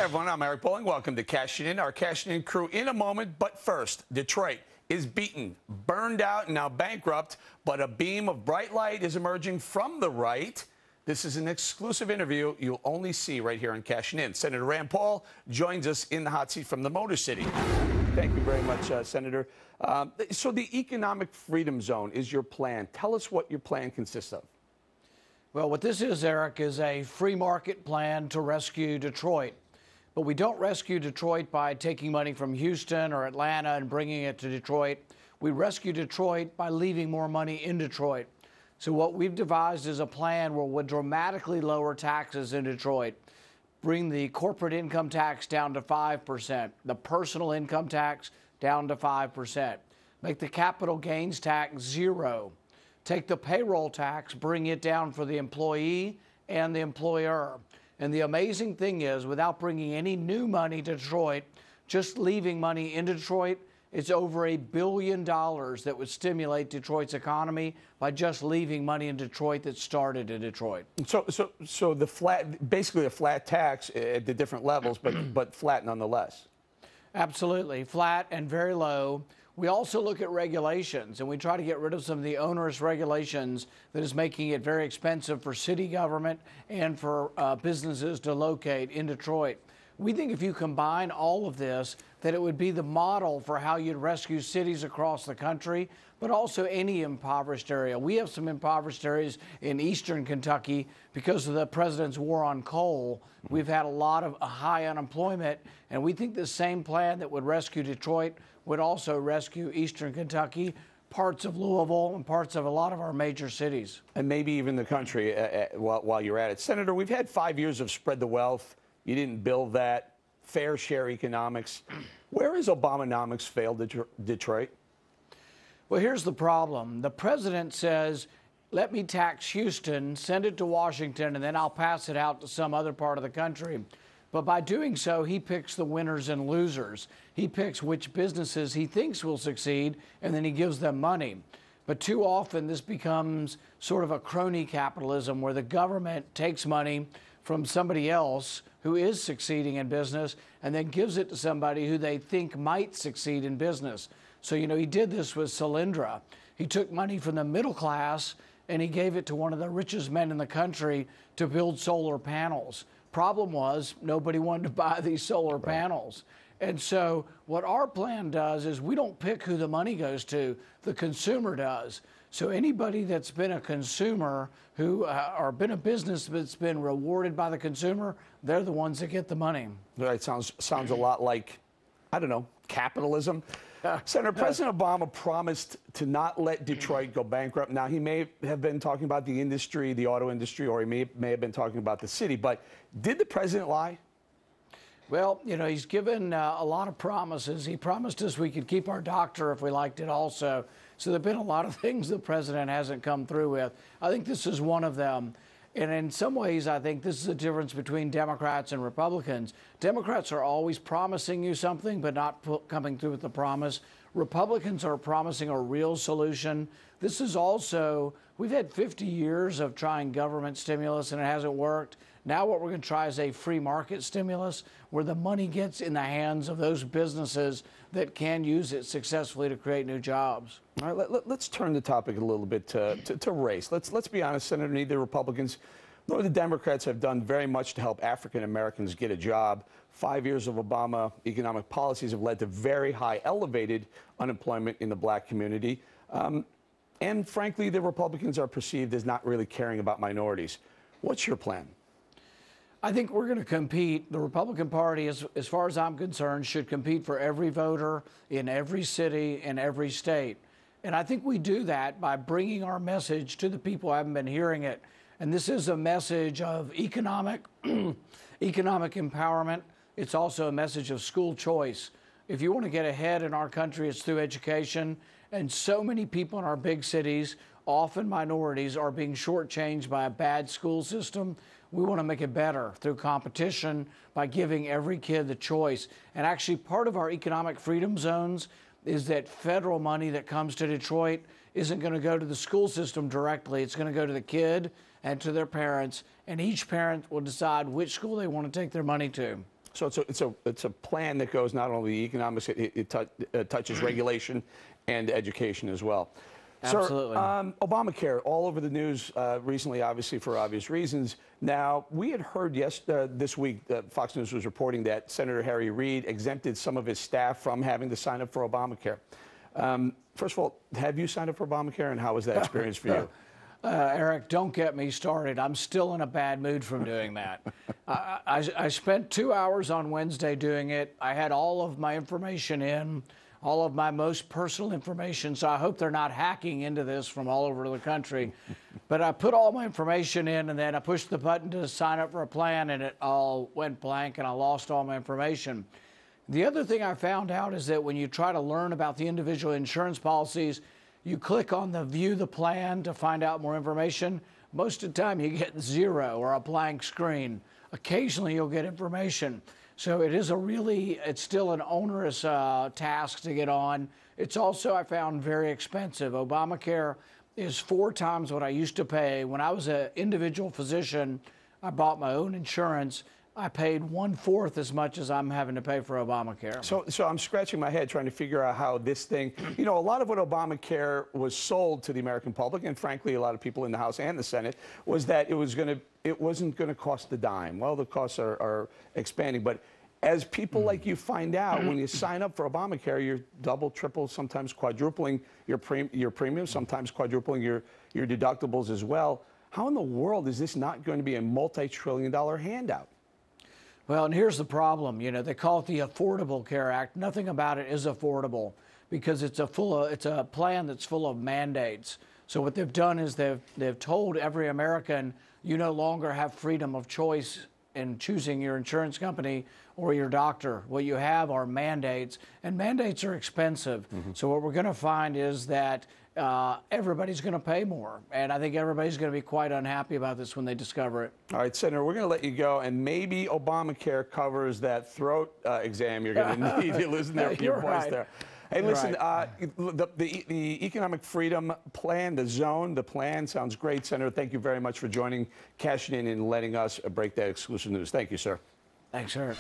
everyone, I'm Eric Bolling. Welcome to Cashin. Our Cashin crew in a moment. But first, Detroit is beaten, burned out, and now bankrupt. But a beam of bright light is emerging from the right. This is an exclusive interview you'll only see right here on Cashin. Senator Rand Paul joins us in the hot seat from the Motor City. Thank you very much, Senator. So the Economic Freedom Zone is your plan. Tell us what your plan consists of. Well, what this is, Eric, is a free market plan to rescue Detroit. But we don't rescue Detroit by taking money from Houston or Atlanta and bringing it to Detroit. We rescue Detroit by leaving more money in Detroit. So what we've devised is a plan where we'll dramatically lower taxes in Detroit, bring the corporate income tax down to 5%, the personal income tax down to 5%, make the capital gains tax 0, take the payroll tax, bring it down for the employee and the employer. And the amazing thing is, without bringing any new money to Detroit, just leaving money in Detroit, it's over $1 billion that would stimulate Detroit's economy by just leaving money in Detroit that started in Detroit. So the flat, basically a flat tax at the different levels, but flat nonetheless. Absolutely, flat and very low. We also look at regulations, and we try to get rid of some of the onerous regulations that is making it very expensive for city government and for businesses to locate in Detroit. We think if you combine all of this, that it would be the model for how you'd rescue cities across the country, but also any impoverished area. We have some impoverished areas in eastern Kentucky because of the president's war on coal. We've had a lot of high unemployment, and we think the same plan that would rescue Detroit would also rescue eastern Kentucky, parts of Louisville, and parts of a lot of our major cities. And maybe even the country while you're at it. Senator, we've had 5 years of spread the wealth. You didn't build that. Fair share economics. Where has Obamonomics failed Detroit? Well, here's the problem. The president says, let me tax Houston, send it to Washington, and then I'll pass it out to some other part of the country. But by doing so, he picks the winners and losers. He picks which businesses he thinks will succeed, and then he gives them money. But too often, this becomes sort of a crony capitalism where the government takes money from somebody else who is succeeding in business and then gives it to somebody who they think might succeed in business. So, you know, he did this with Solyndra. He took money from the middle class and he gave it to one of the richest men in the country to build solar panels. Problem was, nobody wanted to buy these solar panels. And so what our plan does is we don't pick who the money goes to, the consumer does. So anybody that's been a consumer who or been a business that's been rewarded by the consumer, they're the ones that get the money. Right, sounds a lot like, I don't know, capitalism. Senator, President Obama promised to not let Detroit go bankrupt. Now, he may have been talking about the industry, the auto industry, or he may have been talking about the city. But did the president lie? Well, you know, he's given a lot of promises. He promised us we could keep our doctor if we liked it also. So there have been a lot of things the president hasn't come through with. I think this is one of them. And in some ways, I think this is the difference between Democrats and Republicans. Democrats are always promising you something, but not coming through with the promise. Republicans are promising a real solution. This is also, we've had 50 years of trying government stimulus and it hasn't worked. Now what we're going to try is a free market stimulus where the money gets in the hands of those businesses that can use it successfully to create new jobs. All right, let's turn the topic a little bit to race. Let's be honest, Senator, neither Republicans nor the Democrats have done very much to help African Americans get a job. 5 years of Obama economic policies have led to very high, elevated unemployment in the black community. And frankly, the Republicans are perceived as not really caring about minorities. What's your plan? I think we're going to compete. The Republican Party, as far as I'm concerned, should compete for every voter in every city and every state. And I think we do that by bringing our message to the people who haven't been hearing it. And this is a message of economic empowerment. It's also a message of school choice. If you want to get ahead in our country, it's through education. And so many people in our big cities, often minorities, are being shortchanged by a bad school system. We want to make it better through competition by giving every kid the choice. And actually, part of our economic freedom zones is that federal money that comes to Detroit isn't going to go to the school system directly. It's going to go to the kid and to their parents, and each parent will decide which school they want to take their money to. So it's a plan that goes not only economics, it touches regulation and education as well. Absolutely. Sir, Obamacare, all over the news recently, obviously for obvious reasons. Now, we had heard this week, Fox News was reporting that Senator Harry Reid exempted some of his staff from having to sign up for Obamacare. First of all, have you signed up for Obamacare, and how was that experience for you? Eric, don't get me started. I'm still in a bad mood from doing that. I spent 2 hours on Wednesday doing it. I had all of my information in, all of my most personal information, so I hope they're not hacking into this from all over the country. But I put all my information in, and then I pushed the button to sign up for a plan, and it all went blank, and I lost all my information. The other thing I found out is that when you try to learn about the individual insurance policies, you click on the view the plan to find out more information. Most of the time you get 0 or a blank screen. Occasionally you'll get information. So it's still an onerous task to get on. It's also, I found, very expensive. Obamacare is 4 times what I used to pay. When I was an individual physician, I bought my own insurance. I paid 1/4 as much as I'm having to pay for Obamacare. So I'm scratching my head trying to figure out how this thing, a lot of what Obamacare was sold to the American public, and frankly, a lot of people in the House and the Senate, was that it wasn't going to cost a dime. Well, the costs are expanding, but as people like you find out, when you sign up for Obamacare, you're double, triple, sometimes quadrupling your premiums, sometimes quadrupling your deductibles as well. How in the world is this not going to be a multi-trillion-dollar handout? Well, and here's the problem. They call it the Affordable Care Act. Nothing about it is affordable because it's a plan that's full of mandates. So what they've done is they've told every American, you no longer have freedom of choice in choosing your insurance company or your doctor. What you have are mandates, and mandates are expensive. So what we're going to find is that everybody's going to pay more, and I think everybody's going to be quite unhappy about this when they discover it. All right, Senator, we're going to let you go, and maybe Obamacare covers that throat exam you're going to need. You're losing your voice right. there. Hey, listen, the Economic Freedom Plan, the plan sounds great, Senator. Thank you very much for joining Cashin and letting us break that exclusive news. Thank you, sir. Thanks, Eric.